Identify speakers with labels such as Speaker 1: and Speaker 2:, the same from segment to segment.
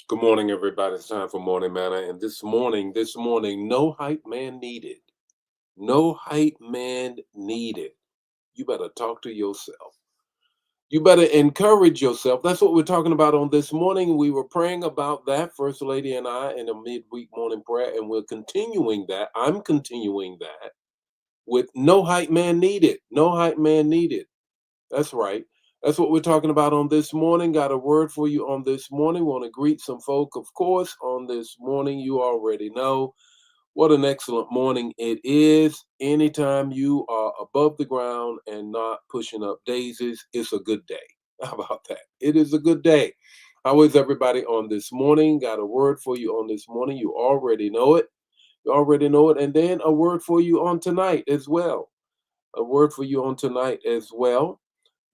Speaker 1: Good morning, everybody. It's time for Morning Manna. And this morning, no hype man needed. No hype man needed. You better talk to yourself. You better encourage yourself. That's what we're talking about on this morning. We were praying about that, First Lady and I, in a midweek morning prayer, and we're continuing that. I'm continuing that with no hype man needed. No hype man needed. That's right. That's what we're talking about on this morning. Got a word for you on this morning. Want to greet some folk, of course, on this morning. You already know what an excellent morning it is. Anytime you are above the ground and not pushing up daisies, it's a good day. How about that? It is a good day. How is everybody on this morning? Got a word for you on this morning. You already know it. You already know it. And then a word for you on tonight as well. A word for you on tonight as well.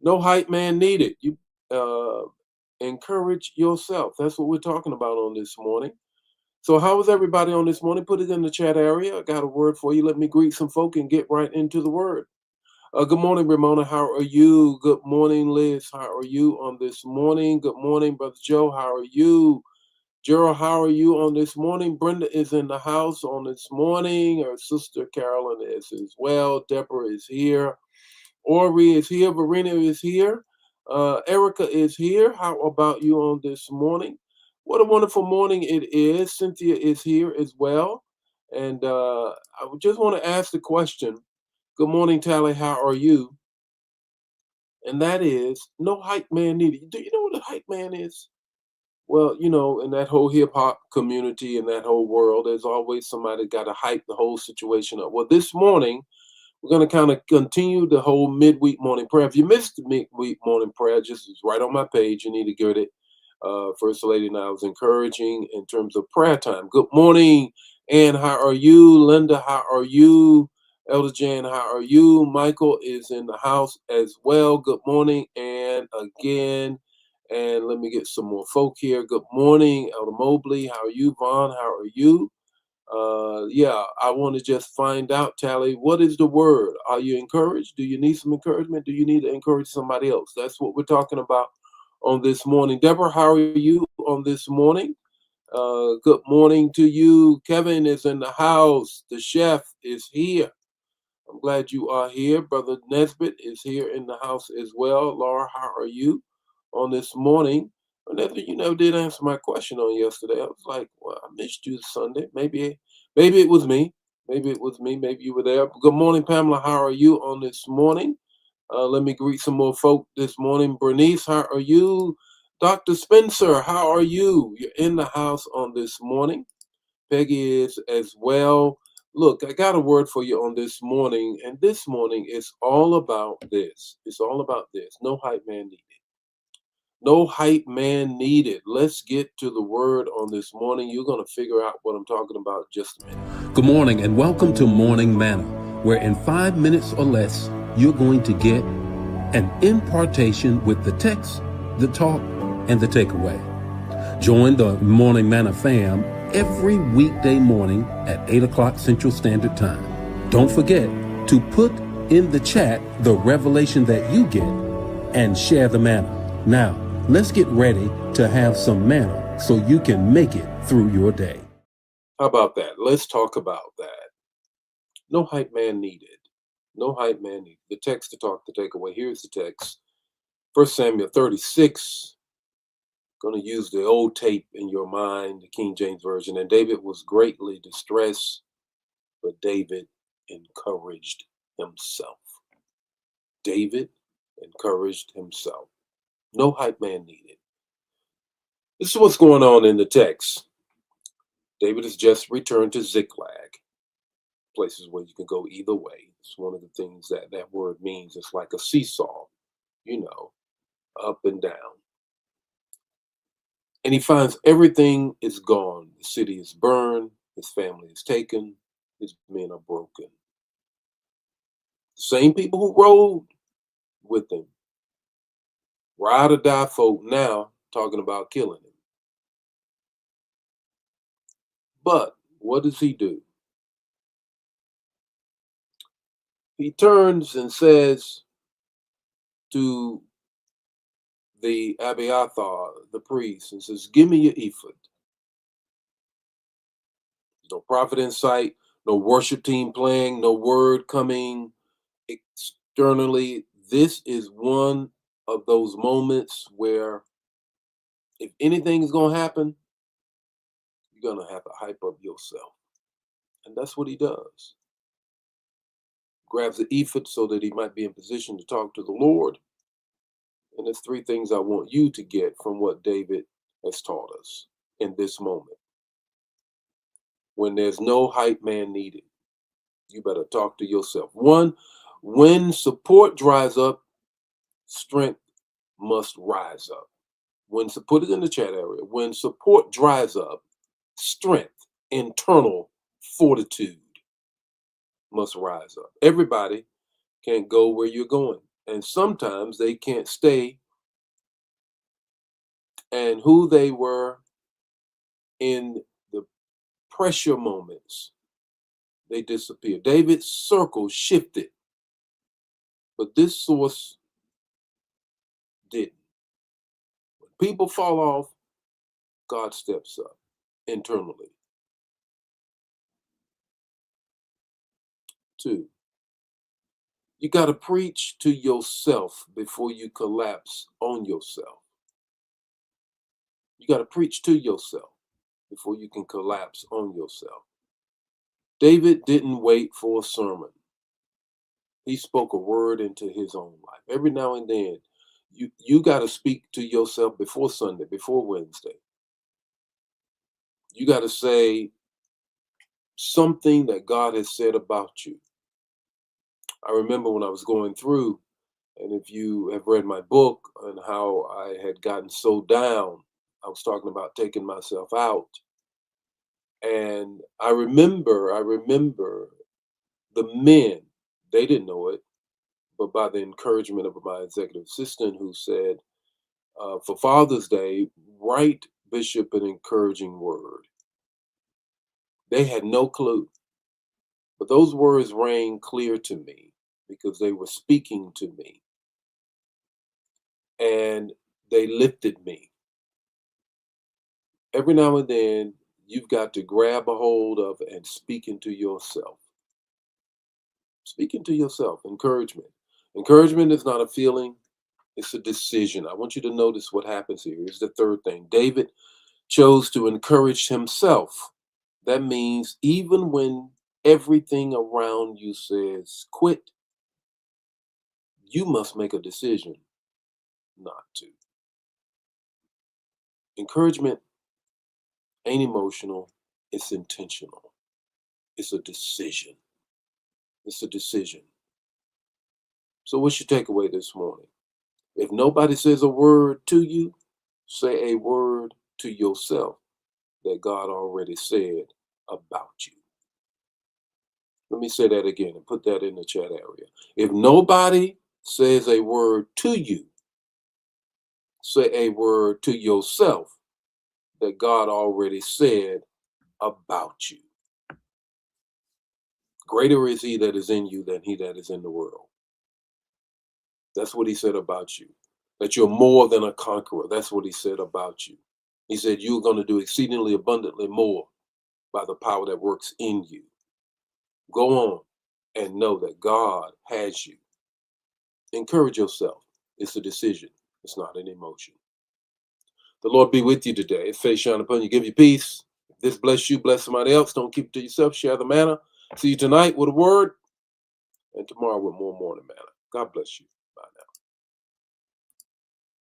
Speaker 1: No hype man needed. You uh, encourage yourself. That's what we're talking about on this morning. So, how is everybody on this morning? Put it in the chat area. I got a word for you. Let me greet some folk and get right into the word. Good morning, Ramona. How are you? Good morning, Liz. How are you on this morning? Good morning, Brother Joe. How are you? Gerald, how are you on this morning? Brenda is in the house on this morning. Her sister Carolyn is as well. Deborah is here. Ori is here. Verena is here. Erica is here. How about you on this morning? What a wonderful morning it is. Cynthia is here as well. And I would just want to ask the question. Good morning, Tally. How are you? And that is no hype man needed. Do you know what a hype man is? Well, in that whole hip hop community and that whole world, there's always somebody got to hype the whole situation up. Well, this morning, we're going to kind of continue the whole midweek morning prayer. If you missed the midweek morning prayer, just it's right on my page. You need to get it. First Lady and I was encouraging in terms of prayer time. Good morning, Ann. How are you? Linda, how are you? Elder Jan, how are you? Michael is in the house as well. Good morning, and again. And let me get some more folk here. Good morning, Elder Mobley. How are you? Vaughn, how are you? Yeah, I want to just find out, Tally, what is the word? Are you encouraged? Do you need some encouragement? Do you need to encourage somebody else? That's what we're talking about on this morning. Deborah, how are you on this morning? Good morning to you. Kevin is in the house. The chef is here. I'm glad you are here. Brother Nesbitt is here in the house as well. Laura, how are you on this morning? Nesbitt, you never did answer my question on yesterday. I was like, well, I missed you Sunday. Maybe it was me. Maybe it was me. Maybe you were there. Good morning, Pamela. How are you on this morning? Let me greet some more folk this morning. Bernice, how are you? Dr. Spencer, how are you? You're in the house on this morning. Peggy is as well. Look, I got a word for you on this morning, and this morning is all about this. It's all about this. No hype man needed. No hype man needed. Let's get to the word on this morning. You're going to figure out what I'm talking about in just a minute.
Speaker 2: Good morning and welcome to Morning Manna, where in 5 minutes or less, you're going to get an impartation with the text, the talk, and the takeaway. Join the Morning Manna fam every weekday morning at 8 o'clock Central Standard Time. Don't forget to put in the chat the revelation that you get and share the manna. Now, let's get ready to have some manna so you can make it through your day.
Speaker 1: How about that? Let's talk about that. No hype man needed. No hype man needed. The text, to talk, the takeaway. Here's the text. 1 Samuel 36. Going to use the old tape in your mind, the King James Version. And David was greatly distressed, but David encouraged himself. David encouraged himself. No hype man needed. This is what's going on in the text. David has just returned to Ziklag, places where you can go either way. It's one of the things that word means. It's like a seesaw, up and down. And he finds everything is gone. The city is burned. His family is taken. His men are broken. The same people who rode with him, ride or die folk, now talking about killing him. But what does he do? He turns and says to the Abiathar, the priest, and says, give me your ephod. No prophet in sight, no worship team playing, no word coming externally. This is one of those moments where if anything is going to happen, you're going to have to hype up yourself. And that's what he does. Grabs the ephod so that he might be in position to talk to the Lord. And there's three things I want you to get from what David has taught us in this moment. When there's no hype man needed, you better talk to yourself. One, when support dries up, strength must rise up. Put it in the chat area. When support dries up, strength, internal fortitude must rise up. Everybody can't go where you're going. And sometimes they can't stay and who they were in the pressure moments, they disappear. David's circle shifted, but this source didn't. When people fall off, God steps up internally. 2, you got to preach to yourself before you collapse on yourself. You got to preach to yourself before you can collapse on yourself. David didn't wait for a sermon. He spoke a word into his own life. Every now and then, you got to speak to yourself before Sunday, before Wednesday. You got to say something that God has said about you. I remember when I was going through, and if you have read my book on how I had gotten so down, I was talking about taking myself out. And I remember the men, they didn't know it, but by the encouragement of my executive assistant who said, for Father's Day, write Bishop an encouraging word. They had no clue. But those words rang clear to me because they were speaking to me. And they lifted me. Every now and then, you've got to grab a hold of and speak into yourself. Speak into yourself. Encouragement. Encouragement is not a feeling, it's a decision. I want you to notice what happens here. Here's the third thing. David chose to encourage himself. That means even when everything around you says quit, you must make a decision not to. Encouragement ain't emotional, it's intentional. It's a decision. It's a decision. So what's your takeaway this morning? If nobody says a word to you, say a word to yourself that God already said about you. Let me say that again and put that in the chat area. If nobody says a word to you, say a word to yourself that God already said about you. Greater is he that is in you than he that is in the world. That's what he said about you. That you're more than a conqueror. That's what he said about you. He said you're going to do exceedingly abundantly more by the power that works in you. Go on and know that God has you. Encourage yourself. It's a decision. It's not an emotion. The Lord be with you today. His face shine upon you, give you peace. If this bless you, bless somebody else. Don't keep it to yourself. Share the manna. See you tonight with a word and tomorrow with more morning manna. God bless you. Bye now.